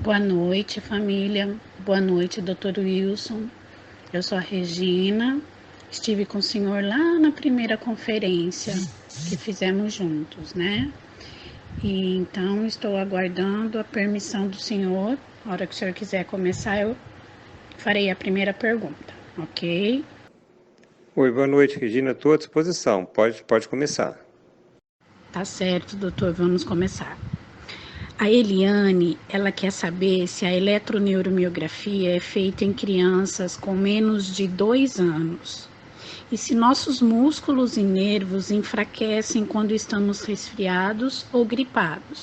Boa noite, família. Boa noite, Dr. Wilson. Eu sou a Regina. Estive com o senhor lá na primeira conferência que fizemos juntos, né? E então estou aguardando a permissão do senhor. Na hora que o senhor quiser começar, eu farei a primeira pergunta, ok? Oi, boa noite, Regina. Estou à disposição. Pode começar. Tá certo, doutor. Vamos começar. A Eliane, ela quer saber se a eletroneuromiografia é feita em crianças com menos de 2 anos e se nossos músculos e nervos enfraquecem quando estamos resfriados ou gripados.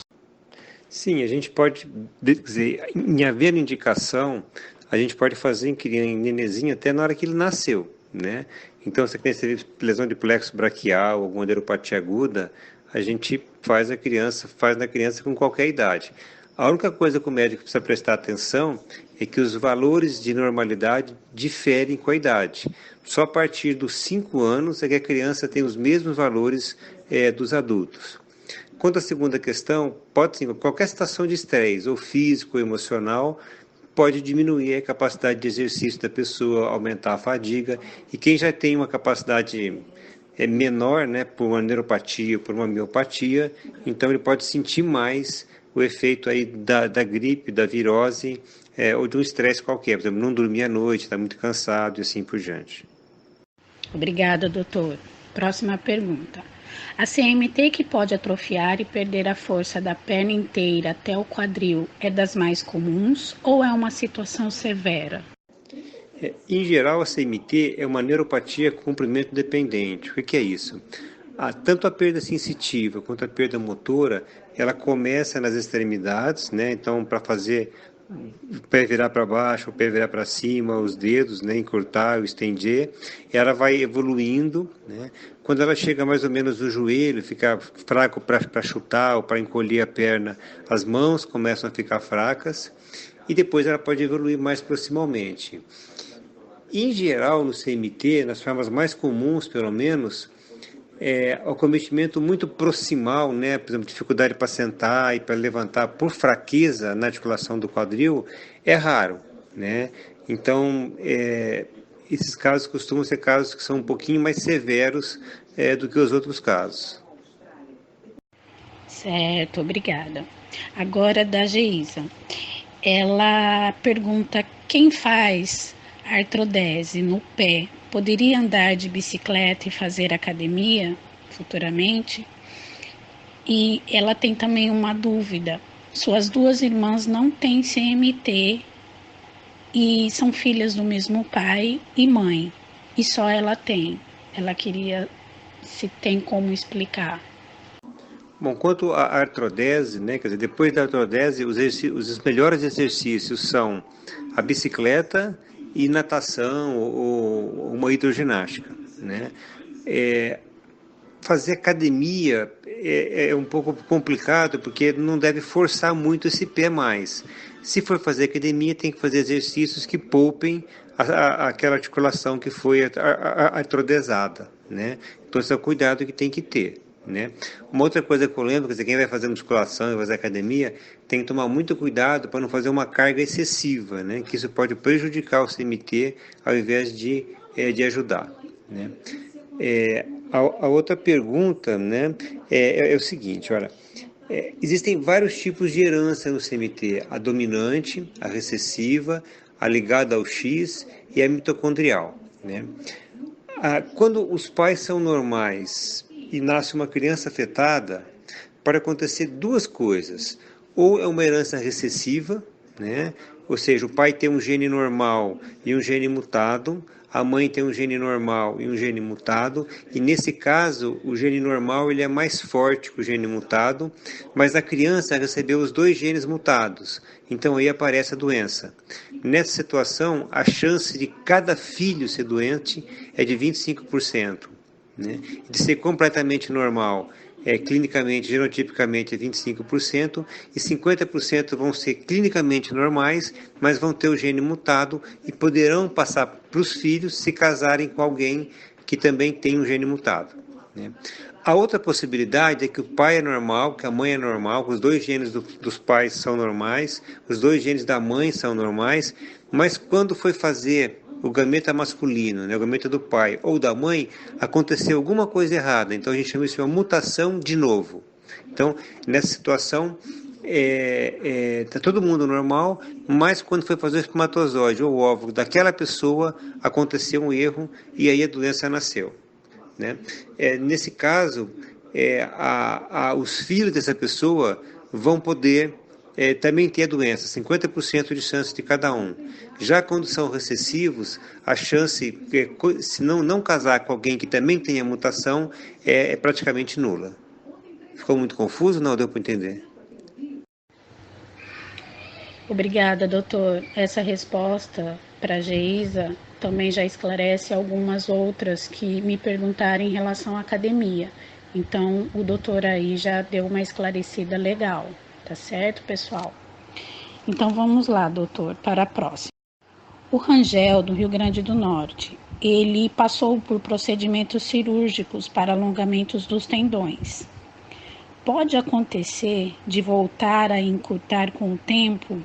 Sim, a gente pode dizer, em haver indicação, a gente pode fazer em nenenzinho até na hora que ele nasceu, né? Então, se a criança teve lesão de plexo braquial, alguma neuropatia aguda, a gente faz na criança com qualquer idade. A única coisa que o médico precisa prestar atenção é que os valores de normalidade diferem com a idade. Só a partir dos 5 anos é que a criança tem os mesmos valores dos adultos. Quanto à segunda questão, pode sim, qualquer situação de estresse, ou físico ou emocional, pode diminuir a capacidade de exercício da pessoa, aumentar a fadiga, e quem já tem uma capacidade menor, né, por uma neuropatia, por uma miopatia, então ele pode sentir mais o efeito aí da gripe, da virose, ou de um estresse qualquer, por exemplo, não dormir à noite, está muito cansado e assim por diante. Obrigada, doutor. Próxima pergunta. A CMT que pode atrofiar e perder a força da perna inteira até o quadril é das mais comuns ou é uma situação severa? Em geral, a CMT é uma neuropatia com comprimento dependente. O que é isso? Tanto a perda sensitiva quanto a perda motora, ela começa nas extremidades, né? Então, para fazer o pé virar para baixo, o pé virar para cima, os dedos, né? Encurtar, ou estender, ela vai evoluindo, né? Quando ela chega mais ou menos no joelho, fica fraco para chutar ou para encolher a perna, as mãos começam a ficar fracas e depois ela pode evoluir mais proximalmente. Em geral, no CMT, nas formas mais comuns, pelo menos, o cometimento muito proximal, né? Por exemplo, dificuldade para sentar e para levantar por fraqueza na articulação do quadril, é raro, né? Então, esses casos costumam ser casos que são um pouquinho mais severos do que os outros casos. Certo, obrigada. Agora da Geisa. Ela pergunta quem faz artrodese no pé poderia andar de bicicleta e fazer academia futuramente? E ela tem também uma dúvida. Suas duas irmãs não têm CMT e são filhas do mesmo pai e mãe. E só ela tem. Ela queria se tem como explicar. Bom, quanto à artrodese, né, quer dizer, depois da artrodese, os melhores exercícios são a bicicleta e natação ou uma hidroginástica, né? Fazer academia é um pouco complicado porque não deve forçar muito esse pé mais. Se for fazer academia, tem que fazer exercícios que poupem aquela articulação que foi artrodesada, né? Então, esse é o cuidado que tem que ter, né? Uma outra coisa que eu lembro, quer dizer, quem vai fazer musculação e fazer academia, tem que tomar muito cuidado para não fazer uma carga excessiva, né? Que isso pode prejudicar o CMT ao invés de ajudar, né? A outra pergunta, né, é o seguinte, olha, existem vários tipos de herança no CMT, a dominante, a recessiva, a ligada ao X e a mitocondrial, né? Quando os pais são normais e nasce uma criança afetada, pode acontecer duas coisas, ou é uma herança recessiva, né? Ou seja, o pai tem um gene normal e um gene mutado, a mãe tem um gene normal e um gene mutado, e nesse caso, o gene normal ele é mais forte que o gene mutado, mas a criança recebeu os dois genes mutados, então aí aparece a doença. Nessa situação, a chance de cada filho ser doente é de 25%, né? De ser completamente normal clinicamente, genotipicamente é 25%, e 50% vão ser clinicamente normais, mas vão ter o gene mutado e poderão passar para os filhos se casarem com alguém que também tem um gene mutado, né? A outra possibilidade é que o pai é normal, que a mãe é normal, que os dois genes dos pais são normais, os dois genes da mãe são normais, mas quando foi fazer o gameta masculino, né, o gameta do pai ou da mãe, aconteceu alguma coisa errada. Então a gente chama isso de uma mutação de novo. Então, nessa situação, tá todo mundo normal, mas quando foi fazer o espermatozoide ou o óvulo daquela pessoa, aconteceu um erro e aí a doença nasceu. Né? Nesse caso, os filhos dessa pessoa vão poder também ter a doença, 50% de chance de cada um. Já quando são recessivos, a chance, se não casar com alguém que também tenha mutação, é praticamente nula. Ficou muito confuso? Não, deu para entender. Obrigada, doutor. Essa resposta para a Geisa também já esclarece algumas outras que me perguntaram em relação à academia. Então, o doutor aí já deu uma esclarecida legal, tá certo, pessoal? Então, vamos lá, doutor, para a próxima. O Rangel, do Rio Grande do Norte, ele passou por procedimentos cirúrgicos para alongamentos dos tendões. Pode acontecer de voltar a encurtar com o tempo,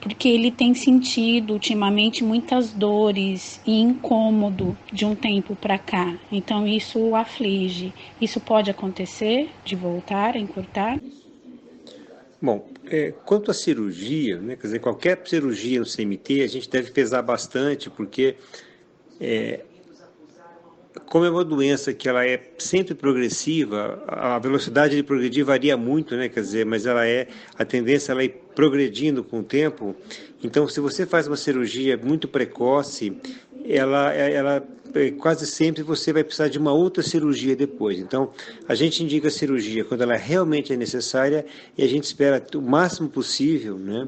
porque ele tem sentido ultimamente muitas dores e incômodo de um tempo para cá. Então isso o aflige. Isso pode acontecer de voltar a encurtar? Bom, quanto à cirurgia, né, quer dizer, qualquer cirurgia no CMT, a gente deve pesar bastante, porque como é uma doença que ela é sempre progressiva, a velocidade de progredir varia muito, né? Quer dizer, mas a tendência ela é ir progredindo com o tempo. Então, se você faz uma cirurgia muito precoce, ela quase sempre você vai precisar de uma outra cirurgia depois. Então, a gente indica a cirurgia quando ela realmente é necessária e a gente espera o máximo possível, né?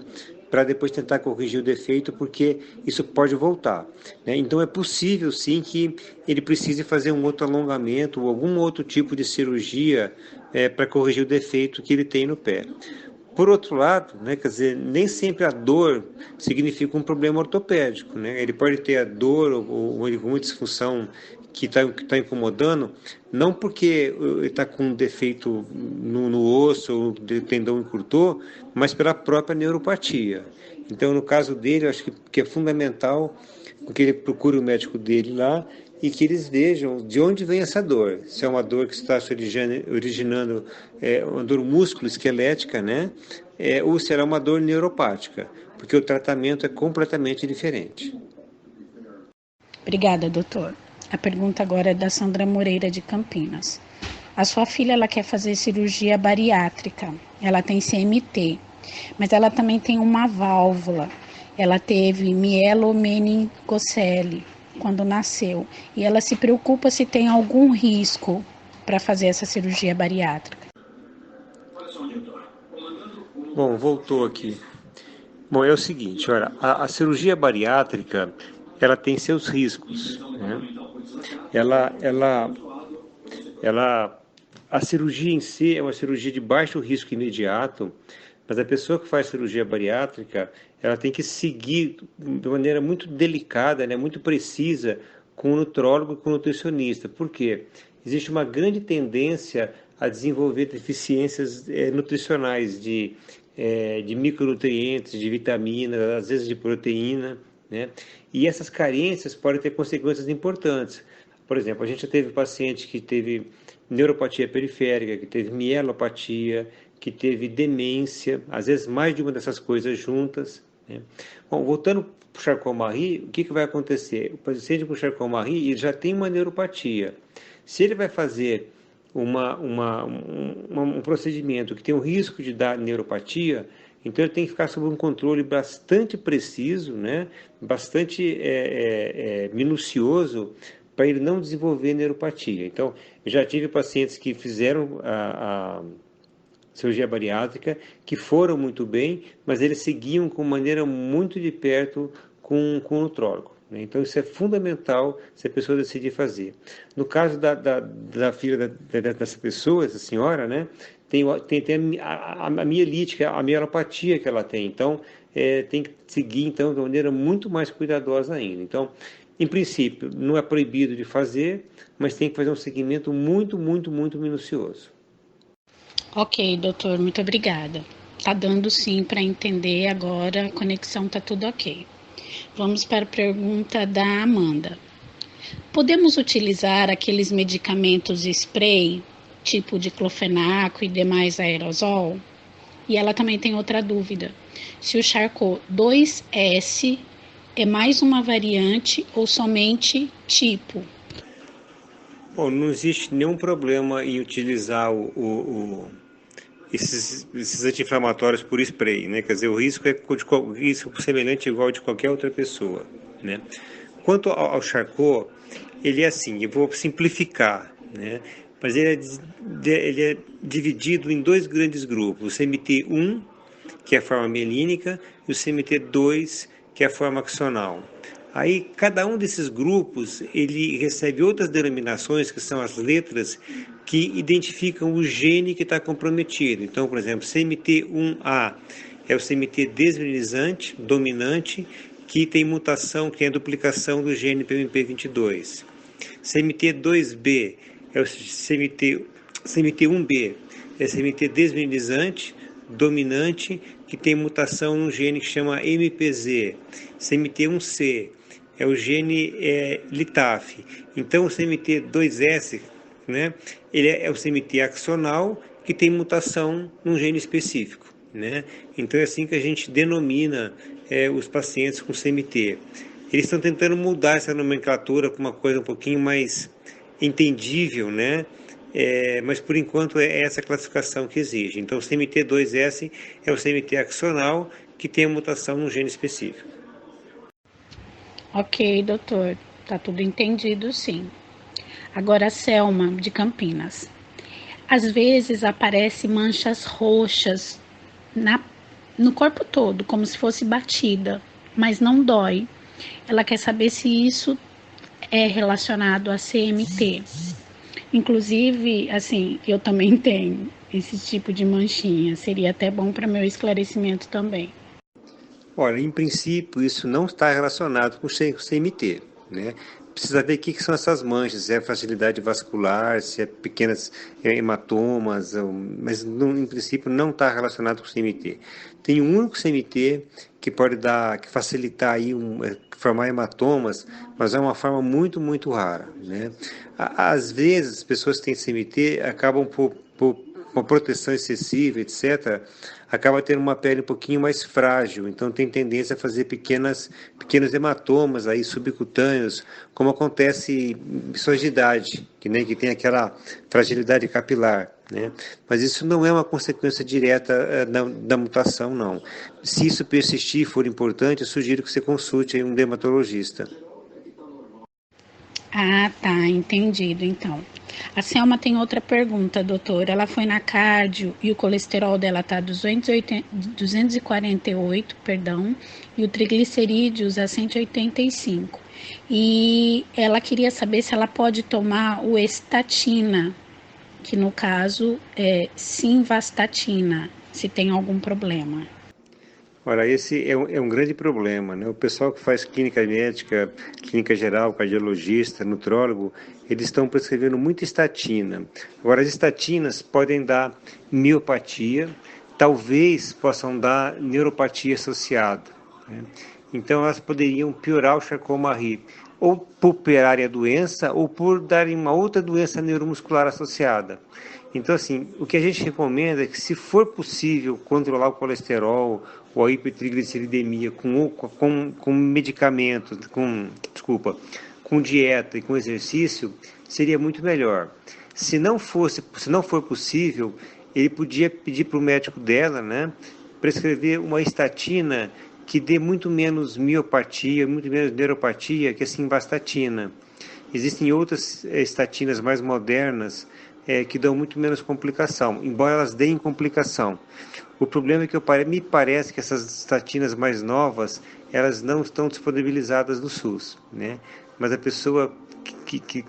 Para depois tentar corrigir o defeito, porque isso pode voltar. Né? Então é possível sim que ele precise fazer um outro alongamento ou algum outro tipo de cirurgia para corrigir o defeito que ele tem no pé. Por outro lado, né, quer dizer, nem sempre a dor significa um problema ortopédico. Né? Ele pode ter a dor ou alguma disfunção que tá incomodando, não porque ele está com um defeito no osso ou o tendão encurtou, mas pela própria neuropatia. Então, no caso dele, eu acho que é fundamental que ele procure o médico dele lá e que eles vejam de onde vem essa dor. Se é uma dor que está se originando uma dor músculo-esquelética, né? Ou será uma dor neuropática, porque o tratamento é completamente diferente. Obrigada, doutor. A pergunta agora é da Sandra Moreira, de Campinas. A sua filha ela quer fazer cirurgia bariátrica. Ela tem CMT, mas ela também tem uma válvula. Ela teve mielomeningocele quando nasceu. E ela se preocupa se tem algum risco para fazer essa cirurgia bariátrica. Bom, voltou aqui. Bom, é o seguinte, olha, a cirurgia bariátrica, ela tem seus riscos, né? A cirurgia em si é uma cirurgia de baixo risco imediato, mas a pessoa que faz cirurgia bariátrica, ela tem que seguir de maneira muito delicada, né, muito precisa, com o nutrólogo e com o nutricionista. Por quê? Existe uma grande tendência a desenvolver deficiências nutricionais de micronutrientes, de vitaminas, às vezes de proteína, né? E essas carências podem ter consequências importantes. Por exemplo, a gente já teve paciente que teve neuropatia periférica, que teve mielopatia, que teve demência, às vezes mais de uma dessas coisas juntas. Né? Bom, voltando para o Charcot-Marie, o que vai acontecer? O paciente com Charcot-Marie ele já tem uma neuropatia. Se ele vai fazer um procedimento que tem o risco de dar neuropatia, então ele tem que ficar sob um controle bastante preciso, né? Bastante minucioso, para ele não desenvolver neuropatia. Então, eu já tive pacientes que fizeram a cirurgia bariátrica, que foram muito bem, mas eles seguiam com maneira muito de perto com o nutrólogo. Né? Então, isso é fundamental se a pessoa decidir fazer. No caso da filha dessa pessoa, essa senhora, né, tem a mielite, a mielopatia que ela tem. Então, tem que seguir então, de maneira muito mais cuidadosa ainda. Então, Em princípio, não é proibido de fazer, mas tem que fazer um seguimento muito, muito, muito minucioso. Ok, doutor, muito obrigada. Tá dando sim para entender agora, a conexão tá tudo ok. Vamos para a pergunta da Amanda. Podemos utilizar aqueles medicamentos spray, tipo diclofenaco e demais aerosol? E ela também tem outra dúvida. Se o Charcot 2S é mais uma variante ou somente tipo? Bom, não existe nenhum problema em utilizar esses anti-inflamatórios por spray, né? Quer dizer, o risco é risco semelhante igual de qualquer outra pessoa, né? Quanto ao Charcot, ele é assim, eu vou simplificar, né? Mas ele é dividido em dois grandes grupos, o CMT1, que é a forma mielínica, e o CMT2, que é a forma axonal. Aí, cada um desses grupos, ele recebe outras denominações, que são as letras, que identificam o gene que está comprometido. Então, por exemplo, CMT1A é o CMT desmielinizante, dominante, que tem mutação, que é a duplicação do gene PMP22. CMT2B é o CMT1B, é CMT desmielinizante, dominante, que tem mutação no gene que chama MPZ. CMT1C é o gene LITAF. Então, o CMT2S, né, ele é o CMT axonal, que tem mutação num gene específico, né? Então, é assim que a gente denomina os pacientes com CMT. Eles estão tentando mudar essa nomenclatura para uma coisa um pouquinho mais entendível, né? Mas por enquanto é essa classificação que exige. Então, o CMT2S é o CMT axonal que tem a mutação num gene específico. Ok, doutor, tá tudo entendido sim. Agora a Selma, de Campinas. Às vezes aparecem manchas roxas no corpo todo, como se fosse batida, mas não dói. Ela quer saber se isso é relacionado a CMT. Inclusive, assim, eu também tenho esse tipo de manchinha. Seria até bom para meu esclarecimento também. Olha, em princípio, isso não está relacionado com o CMT, né? Precisa ver o que são essas manchas, se é fragilidade vascular, se é pequenas hematomas, mas em princípio não está relacionado com o CMT. Tem um único CMT que pode que facilitar aí formar hematomas, mas é uma forma muito, muito rara, né? Às vezes, as pessoas que têm CMT acabam por uma proteção excessiva, etc., acaba tendo uma pele um pouquinho mais frágil, então tem tendência a fazer pequenos hematomas aí subcutâneos, como acontece em pessoas de idade, que tem aquela fragilidade capilar, né? Mas isso não é uma consequência direta da mutação, não. Se isso persistir e for importante, eu sugiro que você consulte aí um dermatologista. Ah, tá, entendido então. A Selma tem outra pergunta, doutor. Ela foi na cardio e o colesterol dela tá 248, perdão, e o triglicerídeos a 185. E ela queria saber se ela pode tomar o estatina, que no caso é simvastatina, se tem algum problema. Ora, esse é um grande problema, né? O pessoal que faz clínica médica, clínica geral, cardiologista, nutrólogo, eles estão prescrevendo muita estatina. Agora, as estatinas podem dar miopatia, talvez possam dar neuropatia associada, né? Então, elas poderiam piorar o Charcot-Marie, ou por operar a doença, ou por darem uma outra doença neuromuscular associada. Então, assim, o que a gente recomenda é que, se for possível controlar o colesterol ou a hipertrigliceridemia com medicamentos, com dieta e com exercício, seria muito melhor. Se não for possível, ele podia pedir para o médico dela, né, prescrever uma estatina que dê muito menos miopatia, muito menos neuropatia, que a simvastatina. Existem outras estatinas mais modernas que dão muito menos complicação, embora elas deem complicação. O problema é que me parece que essas estatinas mais novas, elas não estão disponibilizadas no SUS, né? Mas a pessoa que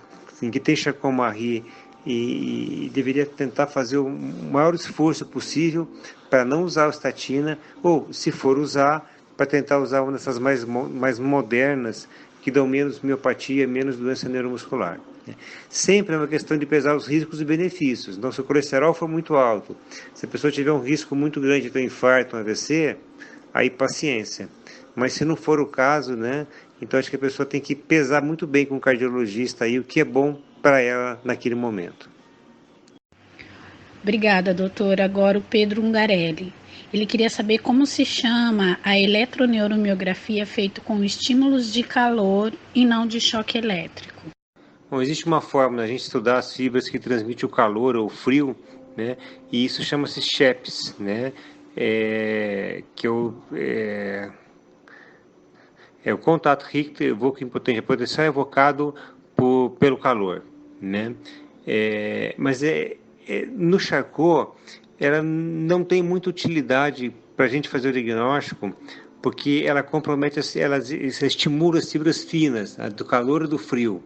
tem Charcot-Marie e deveria tentar fazer o maior esforço possível para não usar a estatina, ou, se for usar, para tentar usar uma dessas mais modernas, que dão menos miopatia, menos doença neuromuscular. Sempre é uma questão de pesar os riscos e benefícios. Então, se o colesterol for muito alto, se a pessoa tiver um risco muito grande de ter um infarto, um AVC, aí paciência. Mas se não for o caso, né, então acho que a pessoa tem que pesar muito bem com o cardiologista aí o que é bom para ela naquele momento. Obrigada, doutora. Agora o Pedro Ungarelli. Ele queria saber como se chama a eletroneuromiografia feita com estímulos de calor e não de choque elétrico. Bom, existe uma forma da gente estudar as fibras que transmitem o calor ou o frio, né? E isso chama-se SHAPS, né? É o contato Richter evoca impotência. A potencial é evocado pelo calor, né? No Charcot, ela não tem muita utilidade para a gente fazer o diagnóstico, porque ela compromete, ela estimula as fibras finas, do calor e do frio.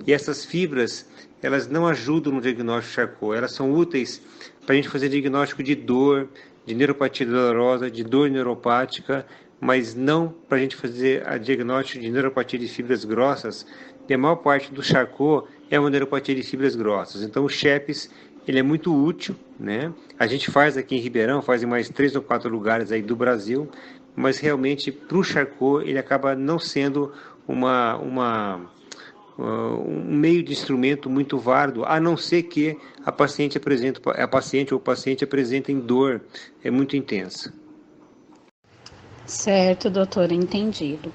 E essas fibras, elas não ajudam no diagnóstico Charcot, elas são úteis para a gente fazer diagnóstico de dor, de neuropatia dolorosa, de dor neuropática, mas não para a gente fazer a diagnóstico de neuropatia de fibras grossas. E a maior parte do Charcot é uma neuropatia de fibras grossas. Então o SHAPS, ele é muito útil, né? A gente faz aqui em Ribeirão, faz em mais 3 ou 4 lugares aí do Brasil, mas realmente para o Charcot ele acaba não sendo um meio de instrumento muito válido, a não ser que a paciente ou o paciente apresentem dor muito intensa. Certo, doutora, entendido.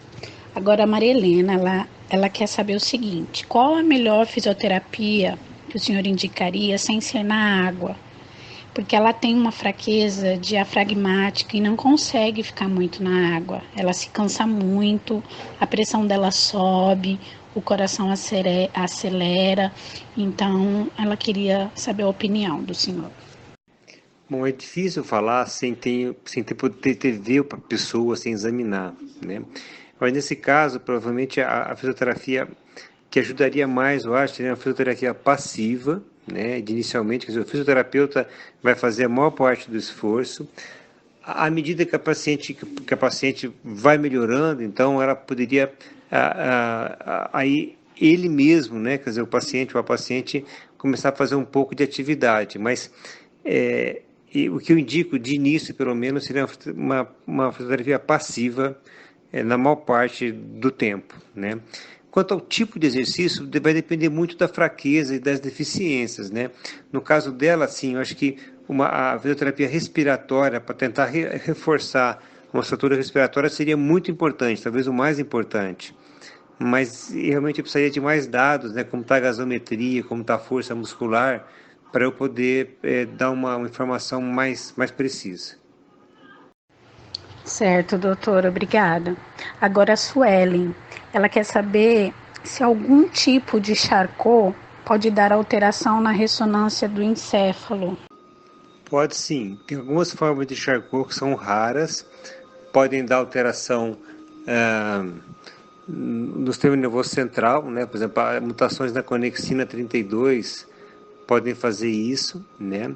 Agora a Maria Helena, ela quer saber o seguinte: qual a melhor fisioterapia que o senhor indicaria sem ser na água? Porque ela tem uma fraqueza diafragmática e não consegue ficar muito na água. Ela se cansa muito, a pressão dela sobe, o coração acelera. Então, ela queria saber a opinião do senhor. Bom, é difícil falar sem ter ver a pessoa, sem examinar, né? Mas nesse caso, provavelmente a fisioterapia que ajudaria mais, eu acho, seria uma fisioterapia passiva, né? Inicialmente, quer dizer, o fisioterapeuta vai fazer a maior parte do esforço. À medida que a paciente vai melhorando, então ela poderia aí ele mesmo, né? Quer dizer, o paciente ou a paciente começar a fazer um pouco de atividade, mas e o que eu indico de início, pelo menos, seria uma fisioterapia passiva na maior parte do tempo, né? Quanto ao tipo de exercício, vai depender muito da fraqueza e das deficiências, né? No caso dela, sim, eu acho que a fisioterapia respiratória, para tentar reforçar uma estrutura respiratória, seria muito importante, talvez o mais importante. Mas realmente eu precisaria de mais dados, né? Como está a gasometria, como está a força muscular, para eu poder dar uma informação mais precisa. Certo, doutora, obrigada. Agora a Suelen, ela quer saber se algum tipo de Charcot pode dar alteração na ressonância do encéfalo. Pode sim, tem algumas formas de Charcot que são raras, podem dar alteração no sistema nervoso central, né? Por exemplo, mutações na conexina 32 podem fazer isso, né?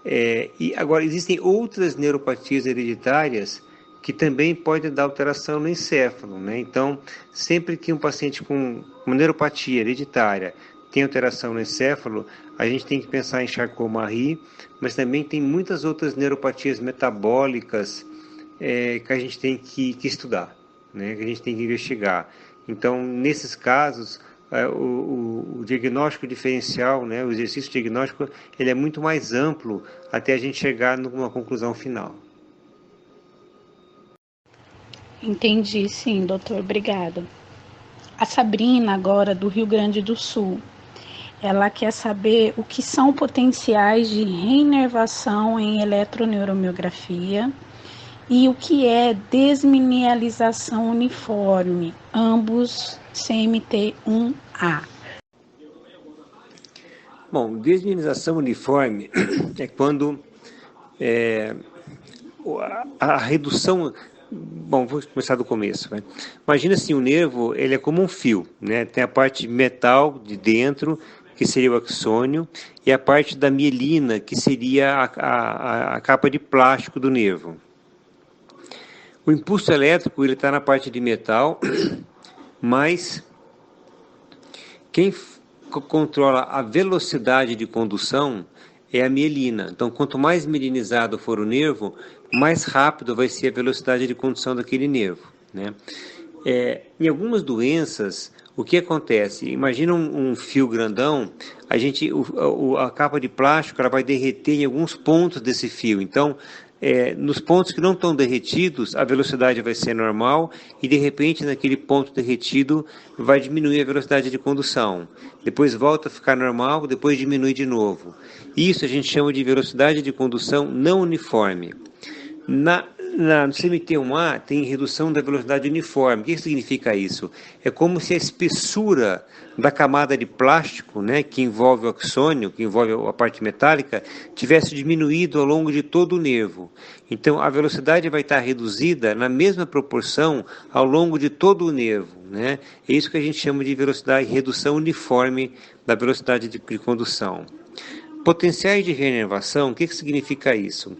E agora existem outras neuropatias hereditárias que também podem dar alteração no encéfalo, né? Então, sempre que um paciente com uma neuropatia hereditária tem alteração no encéfalo, a gente tem que pensar em Charcot-Marie, mas também tem muitas outras neuropatias metabólicas que a gente tem que estudar, né? Que a gente tem que investigar. Então, nesses casos, o diagnóstico diferencial, né? O exercício diagnóstico, ele é muito mais amplo até a gente chegar numa conclusão final. Entendi, sim, doutor, obrigada. A Sabrina, agora do Rio Grande do Sul, ela quer saber o que são potenciais de reinervação em eletroneuromiografia e o que é desmineralização uniforme, ambos CMT1A. Bom, desmineralização uniforme é quando a redução. Bom, vou começar do começo. Né? Imagina assim, o nervo ele é como um fio, né? Tem a parte metal de dentro, que seria o axônio, e a parte da mielina, que seria a capa de plástico do nervo. O impulso elétrico ele está na parte de metal, mas quem controla a velocidade de condução é a mielina. Então, quanto mais mielinizado for o nervo, mais rápido vai ser a velocidade de condução daquele nervo, né? Em algumas doenças, o que acontece? Imagina um fio grandão, a capa de plástico ela vai derreter em alguns pontos desse fio. Então, nos pontos que não estão derretidos, a velocidade vai ser normal e, de repente, naquele ponto derretido, vai diminuir a velocidade de condução. Depois volta a ficar normal, depois diminui de novo. Isso a gente chama de velocidade de condução não uniforme. No CMT1A tem redução da velocidade uniforme. O que significa isso? É como se a espessura da camada de plástico, né, que envolve o axônio, que envolve a parte metálica, tivesse diminuído ao longo de todo o nervo. Então, a velocidade vai estar reduzida na mesma proporção ao longo de todo o nervo, né? É isso que a gente chama de velocidade, redução uniforme da velocidade de condução. Potenciais de reinervação, o que significa isso?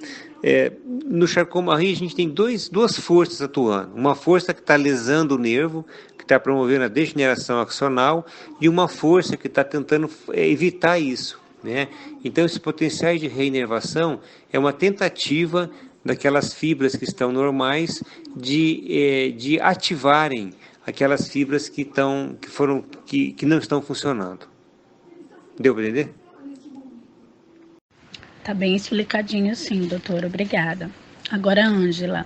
No Charcot-Marie a gente tem duas forças atuando. Uma força que está lesando o nervo, que está promovendo a degeneração axonal, e uma força que está tentando evitar isso, né? Então, esses potenciais de reinervação é uma tentativa daquelas fibras que estão normais de ativarem aquelas fibras que não estão funcionando. Deu para entender? Tá bem explicadinho sim, doutora, obrigada. Agora, a Ângela,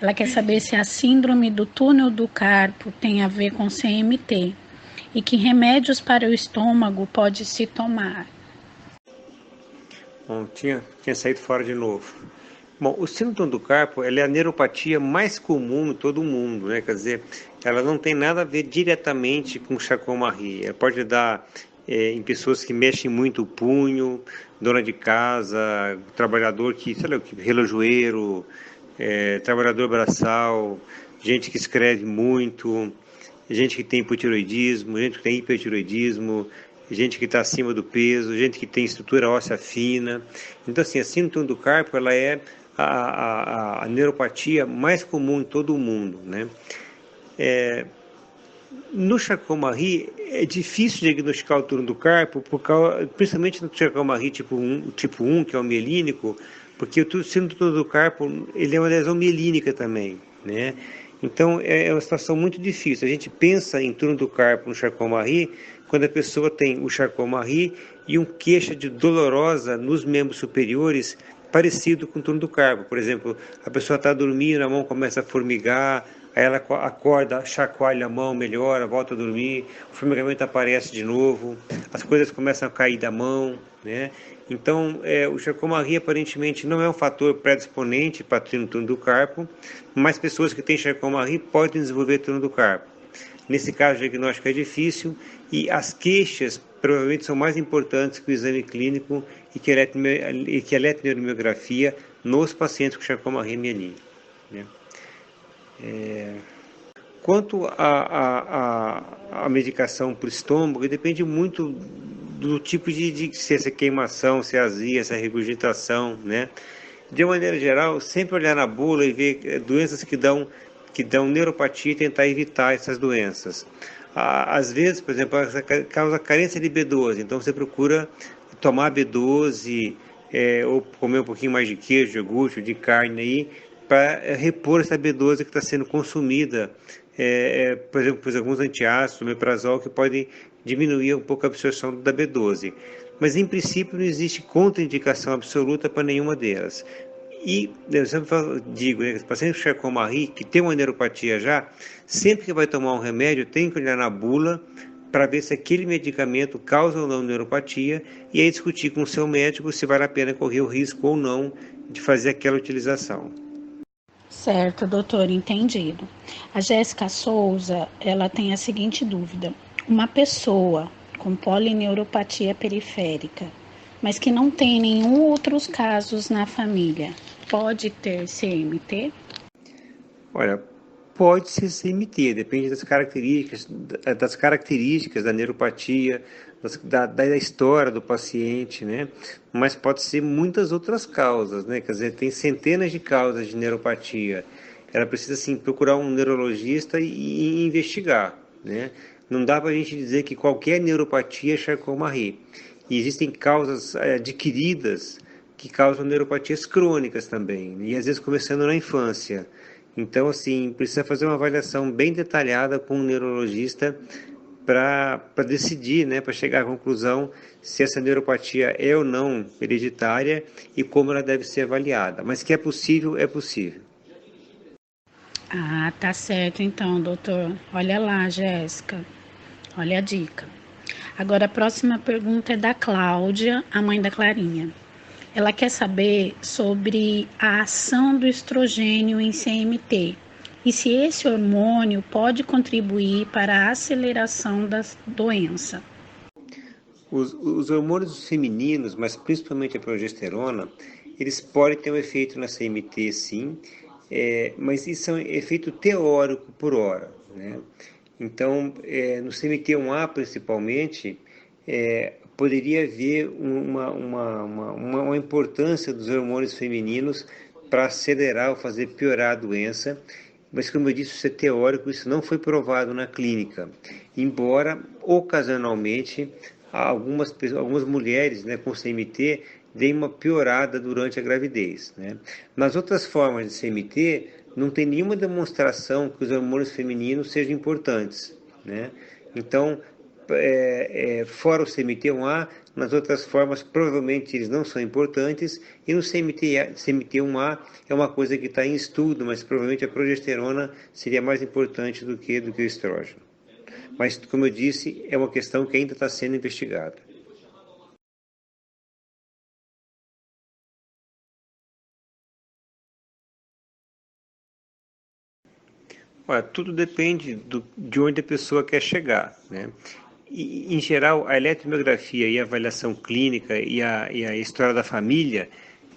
ela quer saber se a síndrome do túnel do carpo tem a ver com CMT e que remédios para o estômago pode se tomar. Bom, tinha saído fora de novo. Bom, o síndrome do carpo ela é a neuropatia mais comum em todo o mundo, né? Quer dizer, ela não tem nada a ver diretamente com Charcot-Marie. Ela pode dar em pessoas que mexem muito o punho, dona de casa, trabalhador relojoeiro, trabalhador braçal, gente que escreve muito, gente que tem hipotiroidismo, gente que tem hipertiroidismo, gente que está acima do peso, gente que tem estrutura óssea fina. Então, assim, a síndrome do carpo ela é a neuropatia mais comum em todo o mundo, né? No Charcot-Marie é difícil diagnosticar o túnel do carpo, principalmente no Charcot-Marie tipo 1, que é o mielínico, porque o síndrome do carpo ele é uma lesão mielínica também, né? Então é uma situação muito difícil. A gente pensa em túnel do carpo no Charcot-Marie quando a pessoa tem o Charcot-Marie e um queixa de dolorosa nos membros superiores parecido com o túnel do carpo. Por exemplo, a pessoa está dormindo, a mão começa a formigar, aí ela acorda, chacoalha a mão, melhora, volta a dormir, o formigamento aparece de novo, as coisas começam a cair da mão, né? Então, o Charcot-Marie aparentemente não é um fator predisponente para túnel do carpo, mas pessoas que têm Charcot-Marie podem desenvolver túnel do carpo. Nesse caso, o diagnóstico é difícil e as queixas provavelmente são mais importantes que o exame clínico e que a eletromiografia nos pacientes com Charcot-Marie mielínico, né? Quanto à medicação para o estômago, depende muito do tipo se é queimação, se é azia, se é regurgitação, né? De uma maneira geral, sempre olhar na bula e ver doenças que dão neuropatia e tentar evitar essas doenças. Às vezes, por exemplo, causa carência de B12, então você procura tomar B12 ou comer um pouquinho mais de queijo, de iogurte, de carne aí, para repor essa B12 que está sendo consumida, por exemplo, por alguns antiácidos, omeprazol, que podem diminuir um pouco a absorção da B12. Mas, em princípio, não existe contraindicação absoluta para nenhuma delas. E eu sempre digo, né, que o paciente com Charcot-Marie, que tem uma neuropatia já, sempre que vai tomar um remédio, tem que olhar na bula para ver se aquele medicamento causa ou não neuropatia e aí discutir com o seu médico se vale a pena correr o risco ou não de fazer aquela utilização. Certo, doutor, entendido. A Jéssica Souza, ela tem a seguinte dúvida. Uma pessoa com polineuropatia periférica, mas que não tem nenhum outros casos na família, pode ter CMT? Olha, pode ser CMT, depende das características da neuropatia, da história do paciente, né? Mas pode ser muitas outras causas, né? Quer dizer, tem centenas de causas de neuropatia. Ela precisa, sim, procurar um neurologista e investigar, né? Não dá para a gente dizer que qualquer neuropatia é Charcot-Marie. E existem causas adquiridas que causam neuropatias crônicas também, e às vezes começando na infância. Então, assim, precisa fazer uma avaliação bem detalhada com um neurologista para decidir, né, para chegar à conclusão se essa neuropatia é ou não hereditária e como ela deve ser avaliada. Mas que é possível, é possível. Ah, tá certo então, doutor. Olha lá, Jéssica. Olha a dica. Agora a próxima pergunta é da Cláudia, a mãe da Clarinha. Ela quer saber sobre a ação do estrogênio em CMT e se esse hormônio pode contribuir para a aceleração da doença. Os hormônios femininos, mas principalmente a progesterona, eles podem ter um efeito na CMT, sim, mas isso é um efeito teórico por hora, né? Então, no CMT1A principalmente, poderia haver uma importância dos hormônios femininos para acelerar ou fazer piorar a doença, mas como eu disse, isso é teórico, isso não foi provado na clínica, embora ocasionalmente algumas mulheres, né, com CMT deem uma piorada durante a gravidez, né? Nas outras formas de CMT, não tem nenhuma demonstração que os hormônios femininos sejam importantes, né? Então, fora o CMT1A, nas outras formas provavelmente eles não são importantes, e no CMT1A é uma coisa que está em estudo, mas provavelmente a progesterona seria mais importante do que o estrógeno. Mas, como eu disse, é uma questão que ainda está sendo investigada. Olha, tudo depende de onde a pessoa quer chegar, né? E, em geral, a eletromiografia e a avaliação clínica e a história da família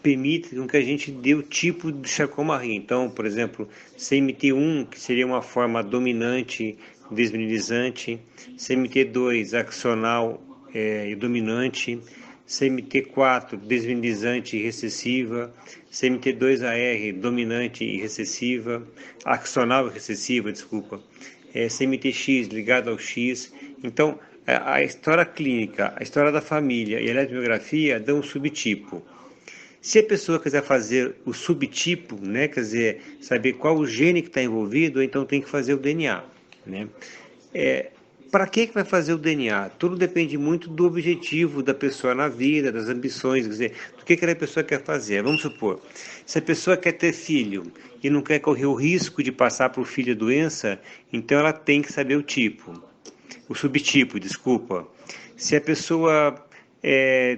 permitem que a gente dê o tipo de Charcot-Marie. Então, por exemplo, CMT1, que seria uma forma dominante desmineralizante, CMT2, axonal e dominante, CMT4, desmineralizante e recessiva, CMT2AR, dominante e recessiva, axonal e recessiva, desculpa, CMTX ligado ao X. Então, a história clínica, a história da família e a eletromiografia dão um subtipo. Se a pessoa quiser fazer o subtipo, né, quer dizer, saber qual o gene que está envolvido, então tem que fazer o DNA, né? Para que vai fazer o DNA? Tudo depende muito do objetivo da pessoa na vida, das ambições, quer dizer, do que aquela pessoa quer fazer. Vamos supor, se a pessoa quer ter filho e não quer correr o risco de passar para o filho a doença, então ela tem que saber o subtipo, desculpa. Se a pessoa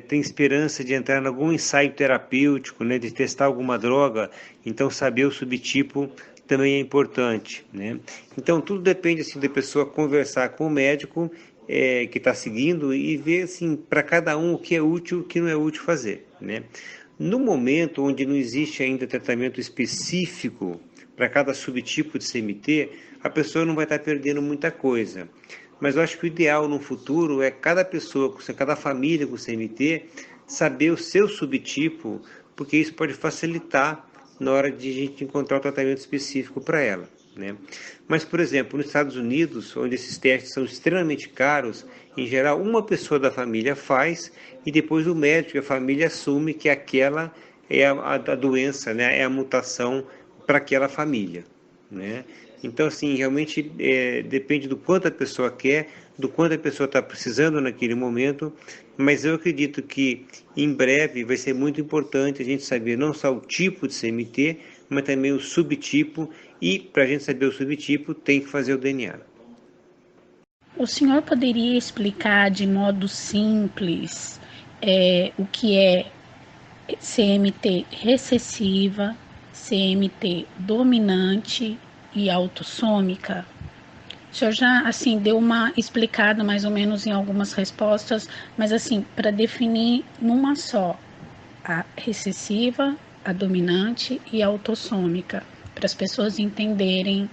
tem esperança de entrar em algum ensaio terapêutico, né, de testar alguma droga, então saber o subtipo também é importante, né? Então tudo depende assim da pessoa conversar com o médico que está seguindo e ver assim para cada um o que é útil e o que não é útil fazer, né? No momento onde não existe ainda tratamento específico para cada subtipo de CMT, a pessoa não vai estar perdendo muita coisa. Mas eu acho que o ideal no futuro é cada pessoa, cada família com CMT, saber o seu subtipo, porque isso pode facilitar na hora de a gente encontrar um tratamento específico para ela, né? Mas, por exemplo, nos Estados Unidos, onde esses testes são extremamente caros, em geral uma pessoa da família faz e depois o médico e a família assume que aquela é a doença, né? É a mutação para aquela família, né? Então, assim, realmente depende do quanto a pessoa quer, do quanto a pessoa está precisando naquele momento, mas eu acredito que em breve vai ser muito importante a gente saber não só o tipo de CMT, mas também o subtipo, e para a gente saber o subtipo tem que fazer o DNA. O senhor poderia explicar de modo simples o que é CMT recessiva, CMT dominante e autossômica? O senhor já, assim, deu uma explicada mais ou menos em algumas respostas, mas, assim, para definir numa só, a recessiva, a dominante e a autossômica, para as pessoas entenderem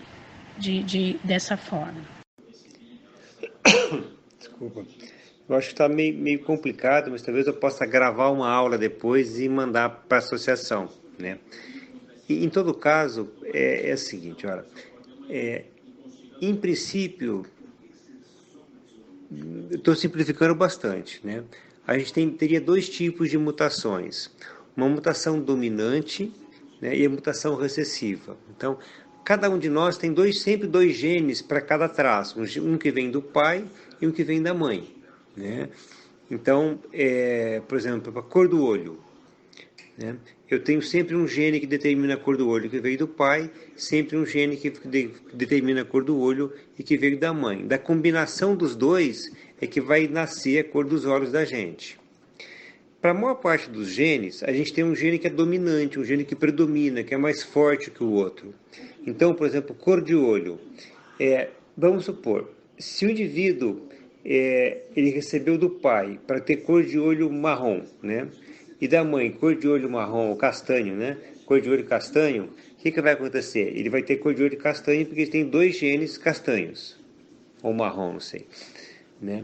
dessa forma. Desculpa. Eu acho que está meio complicado, mas talvez eu possa gravar uma aula depois e mandar para a associação, né? E, em todo caso, é o seguinte, olha, em princípio, estou simplificando bastante, né? A gente teria dois tipos de mutações. Uma mutação dominante, né, e a mutação recessiva. Então, cada um de nós tem sempre dois genes para cada traço. Um que vem do pai e um que vem da mãe, né? Então, por exemplo, a cor do olho, né? Eu tenho sempre um gene que determina a cor do olho que veio do pai, sempre um gene que determina a cor do olho e que veio da mãe. Da combinação dos dois é que vai nascer a cor dos olhos da gente. Para a maior parte dos genes, a gente tem um gene que é dominante, um gene que predomina, que é mais forte que o outro. Então, por exemplo, cor de olho. Vamos supor, se o indivíduo ele recebeu do pai para ter cor de olho marrom, né? E da mãe cor de olho marrom ou castanho, né? Cor de olho castanho, o que vai acontecer? Ele vai ter cor de olho castanho porque ele tem dois genes castanhos, ou marrom, não sei, né?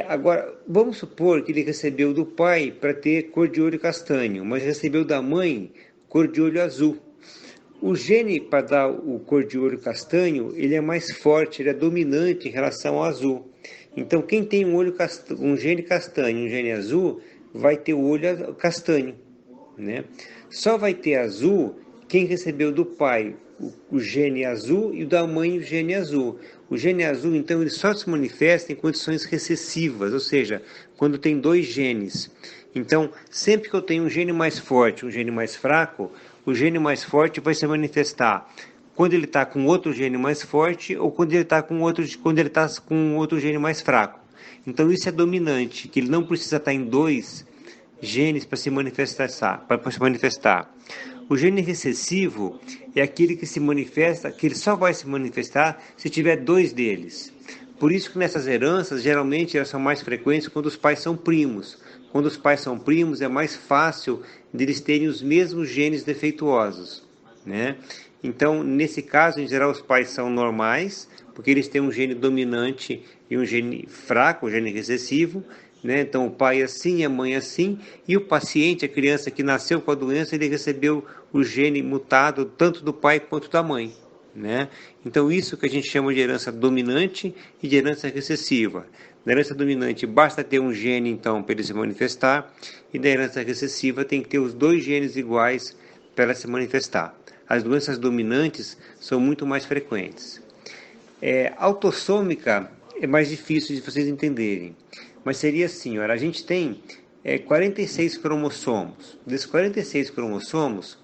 Agora, vamos supor que ele recebeu do pai para ter cor de olho castanho, mas recebeu da mãe cor de olho azul. O gene para dar o cor de olho castanho, ele é mais forte, ele é dominante em relação ao azul. Então, quem tem um gene castanho, um gene azul, vai ter o olho castanho, né? Só vai ter azul quem recebeu do pai o gene azul e da mãe o gene azul. O gene azul, então, ele só se manifesta em condições recessivas, ou seja, quando tem dois genes. Então, sempre que eu tenho um gene mais forte, um gene mais fraco, o gene mais forte vai se manifestar quando ele está com outro gene mais forte ou quando ele está com outro gene mais fraco. Então, isso é dominante, que ele não precisa estar em dois genes para se manifestar. O gene recessivo é aquele que se manifesta, que ele só vai se manifestar se tiver dois deles. Por isso que nessas heranças, geralmente elas são mais frequentes quando os pais são primos. Quando os pais são primos, é mais fácil deles terem os mesmos genes defeituosos, né? Então, nesse caso, em geral, os pais são normais, porque eles têm um gene dominante e um gene fraco, um gene recessivo, né? Então, o pai assim, a mãe assim, e o paciente, a criança que nasceu com a doença, ele recebeu o gene mutado tanto do pai quanto da mãe, né? Então, isso que a gente chama de herança dominante e de herança recessiva. Na herança dominante, basta ter um gene, então, para ele se manifestar, e na herança recessiva tem que ter os dois genes iguais para ela se manifestar. As doenças dominantes são muito mais frequentes. Autossômica é mais difícil de vocês entenderem, mas seria assim, olha, a gente tem 46 cromossomos. Desses 46 cromossomos,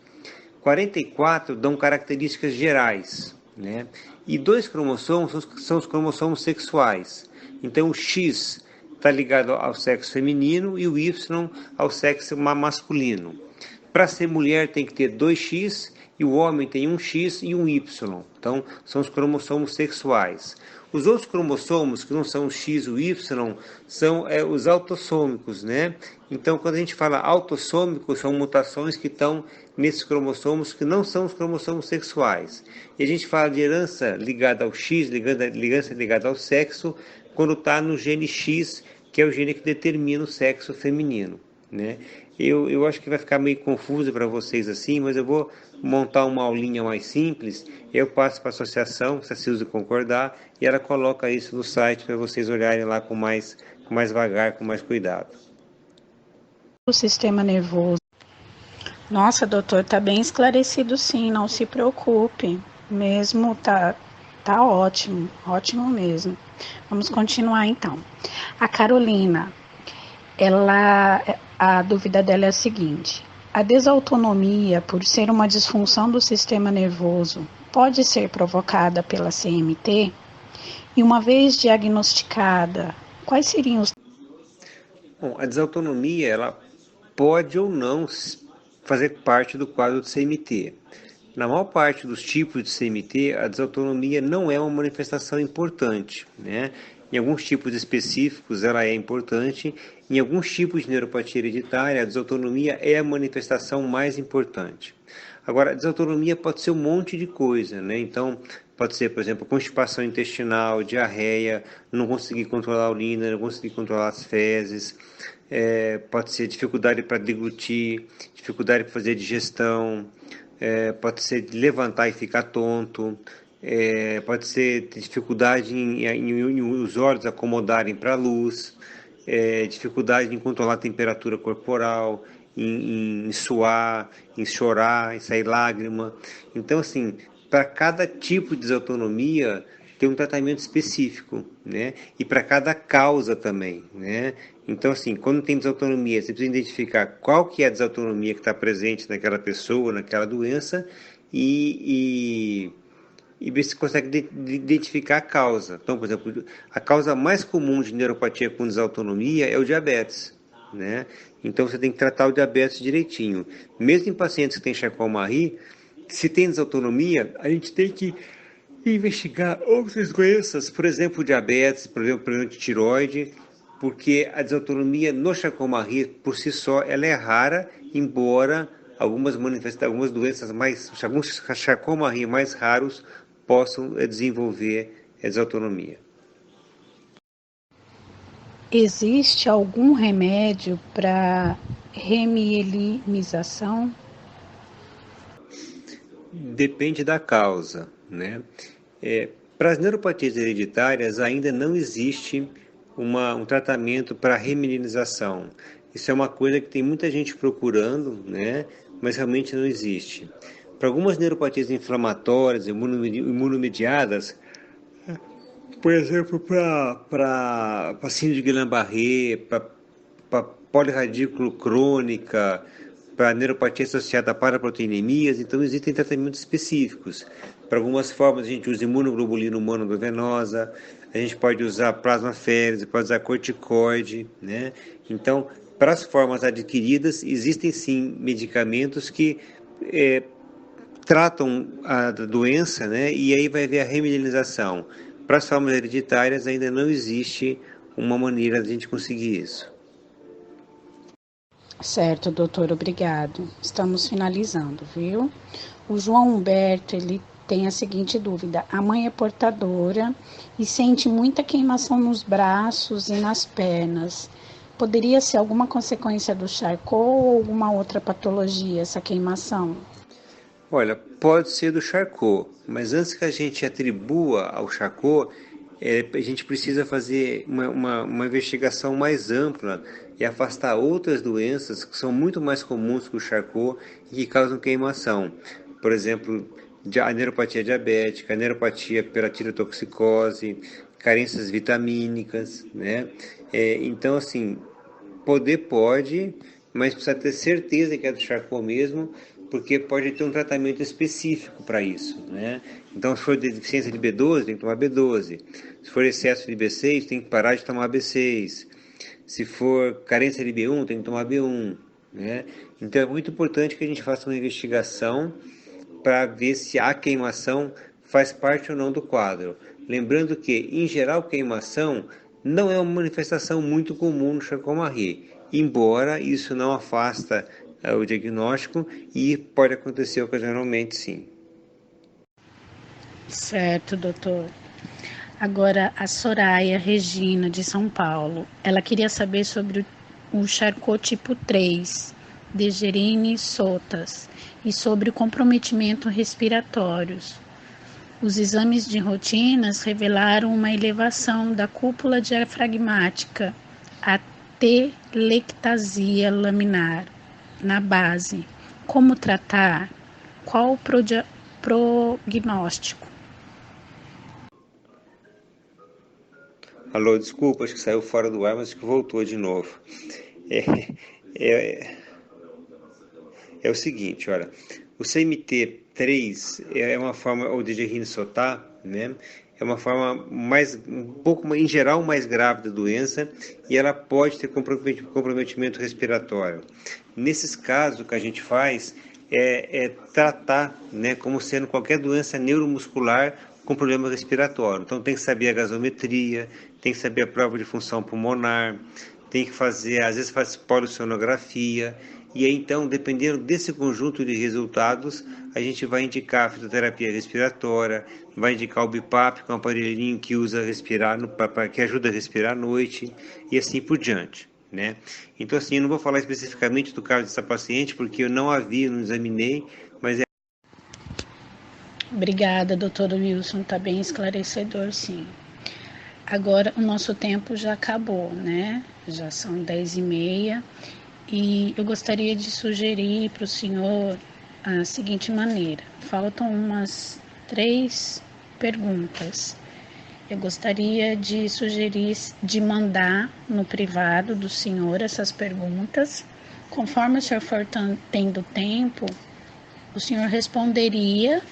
44 dão características gerais, né? E dois cromossomos são os cromossomos sexuais. Então o X está ligado ao sexo feminino e o Y ao sexo masculino. Para ser mulher tem que ter 2X e o homem tem um X e um Y. Então são os cromossomos sexuais. Os outros cromossomos, que não são o X e o Y, são os autossômicos, né? Então, quando a gente fala autossômicos, são mutações que estão nesses cromossomos que não são os cromossomos sexuais. E a gente fala de herança ligada ao X, herança ligada ao sexo, quando está no gene X, que é o gene que determina o sexo feminino, né? Eu acho que vai ficar meio confuso para vocês assim, mas eu vou montar uma aulinha mais simples, eu passo para a associação, se a Silvia concordar, e ela coloca isso no site para vocês olharem lá com mais vagar, com mais cuidado. O sistema nervoso. Nossa, doutor, tá bem esclarecido sim, não se preocupe. Mesmo tá ótimo, ótimo mesmo. Vamos continuar então. A Carolina, a dúvida dela é a seguinte: a desautonomia, por ser uma disfunção do sistema nervoso, pode ser provocada pela CMT? E uma vez diagnosticada, quais seriam os... Bom, a desautonomia, ela pode ou não fazer parte do quadro de CMT. Na maior parte dos tipos de CMT, a desautonomia não é uma manifestação importante, né? Em alguns tipos específicos ela é importante, em alguns tipos de neuropatia hereditária a desautonomia é a manifestação mais importante. Agora, a desautonomia pode ser um monte de coisa, né? Então, pode ser, por exemplo, constipação intestinal, diarreia, não conseguir controlar a urina, não conseguir controlar as fezes, pode ser dificuldade para deglutir, dificuldade para fazer digestão, pode ser levantar e ficar tonto, pode ser dificuldade em os olhos acomodarem para a luz, dificuldade em controlar a temperatura corporal, em suar, em chorar, em sair lágrima. Então, assim, para cada tipo de desautonomia tem um tratamento específico, né? E para cada causa também, né? Então, assim, quando tem desautonomia, você precisa identificar qual que é a desautonomia que está presente naquela pessoa, naquela doença, e, e ver se consegue identificar a causa. Então, por exemplo, a causa mais comum de neuropatia com desautonomia é o diabetes, né? Então, você tem que tratar o diabetes direitinho. Mesmo em pacientes que têm Charcot-Marie, se tem desautonomia, a gente tem que investigar outras doenças, por exemplo, diabetes, por exemplo, problema de tireoide, porque a desautonomia no Charcot-Marie, por si só, ela é rara, embora algumas doenças alguns Charcot-Marie mais raros possam desenvolver desautonomia. Existe algum remédio para remielinização? Depende da causa, né? Para as neuropatias hereditárias ainda não existe um tratamento para remilinização. Isso é uma coisa que tem muita gente procurando, né? Mas realmente não existe. Para algumas neuropatias inflamatórias, imunomediadas, por exemplo, para síndrome de Guillain-Barré, para polirradículo crônica, para neuropatia associada a paraproteinemias, então existem tratamentos específicos. Para algumas formas a gente usa imunoglobulina humana endovenosa, a gente pode usar plasmaférese, pode usar corticoide, né? Então, para as formas adquiridas, existem sim medicamentos que tratam a doença, né? E aí vai haver a remedialização. Para as formas hereditárias ainda não existe uma maneira de a gente conseguir isso. Certo, doutor, obrigado. Estamos finalizando, viu? O João Humberto, ele tem a seguinte dúvida: a mãe é portadora e sente muita queimação nos braços e nas pernas. Poderia ser alguma consequência do Charcot ou alguma outra patologia essa queimação? Olha, pode ser do Charcot, mas antes que a gente atribua ao Charcot, a gente precisa fazer uma investigação mais ampla e afastar outras doenças que são muito mais comuns que o Charcot e que causam queimação. Por exemplo, a neuropatia diabética, a neuropatia pela tirotoxicose, carências vitamínicas, né? Então, assim, poder pode, mas precisa ter certeza que é do Charcot mesmo, porque pode ter um tratamento específico para isso, né? Então, se for deficiência de B12, tem que tomar B12. Se for excesso de B6, tem que parar de tomar B6. Se for carência de B1, tem que tomar B1, né? Então, é muito importante que a gente faça uma investigação para ver se a queimação faz parte ou não do quadro. Lembrando que, em geral, queimação não é uma manifestação muito comum no Charcot-Marie, embora isso não afasta o diagnóstico e pode acontecer ocasionalmente, sim. Certo, doutor. Agora, a Soraya Regina, de São Paulo, ela queria saber sobre o Charcot tipo 3, Degerine Sotas, e sobre o comprometimento respiratórios. Os exames de rotinas revelaram uma elevação da cúpula diafragmática, a telectasia laminar, na base. Como tratar? Qual o prognóstico? Alô, desculpa, acho que saiu fora do ar, mas acho que voltou de novo. É, é, é o seguinte, olha, o CMT3 é uma forma, ou Degerine Sotá, né? É uma forma um pouco, em geral, mais grave da doença e ela pode ter comprometimento respiratório. Nesses casos, o que a gente faz é tratar, né, como sendo qualquer doença neuromuscular com problema respiratório. Então, tem que saber a gasometria, tem que saber a prova de função pulmonar, tem que fazer, às vezes faz polissonografia, e aí, então, dependendo desse conjunto de resultados, a gente vai indicar a fitoterapia respiratória, vai indicar o BiPAP, que é um aparelhinho que que ajuda a respirar à noite, e assim por diante, né? Então, assim, eu não vou falar especificamente do caso dessa paciente, porque eu não a vi, não examinei, mas Obrigada, doutor Wilson, está bem esclarecedor, sim. Agora, o nosso tempo já acabou, né? Já são 10h30 e eu gostaria de sugerir para o senhor a seguinte maneira. Faltam umas 3 perguntas. Eu gostaria de sugerir de mandar no privado do senhor essas perguntas. Conforme o senhor for tendo tempo, o senhor responderia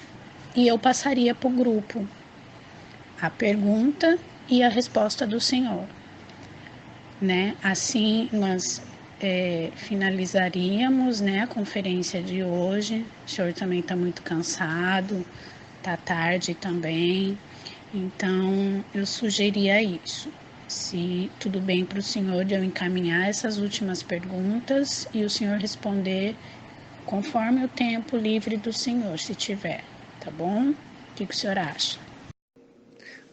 e eu passaria para o grupo a pergunta e a resposta do senhor, né? Assim nós finalizaríamos, né, a conferência de hoje. O senhor também está muito cansado, está tarde também, então eu sugeria isso. Se tudo bem para o senhor de eu encaminhar essas últimas perguntas e o senhor responder conforme o tempo livre do senhor, se tiver, tá bom? O que o senhor acha?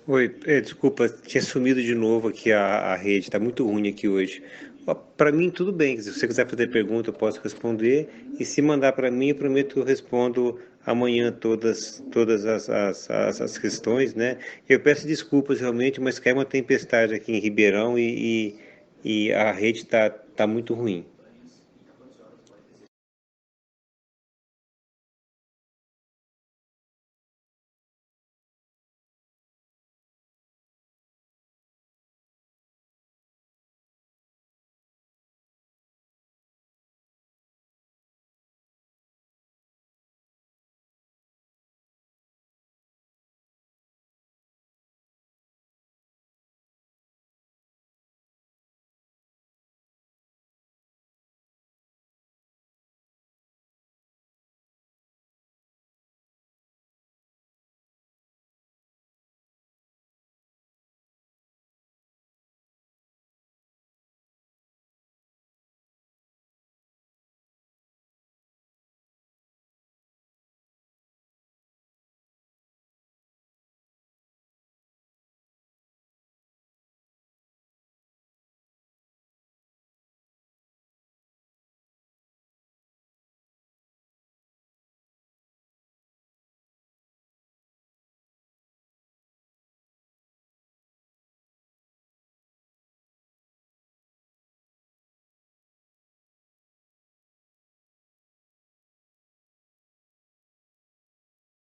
Oi, desculpa, tinha sumido de novo aqui a rede, está muito ruim aqui hoje. Para mim, tudo bem, se você quiser fazer pergunta, eu posso responder, e se mandar para mim, eu prometo que eu respondo amanhã todas as questões, né? Eu peço desculpas realmente, mas caiu uma tempestade aqui em Ribeirão e a rede tá muito ruim.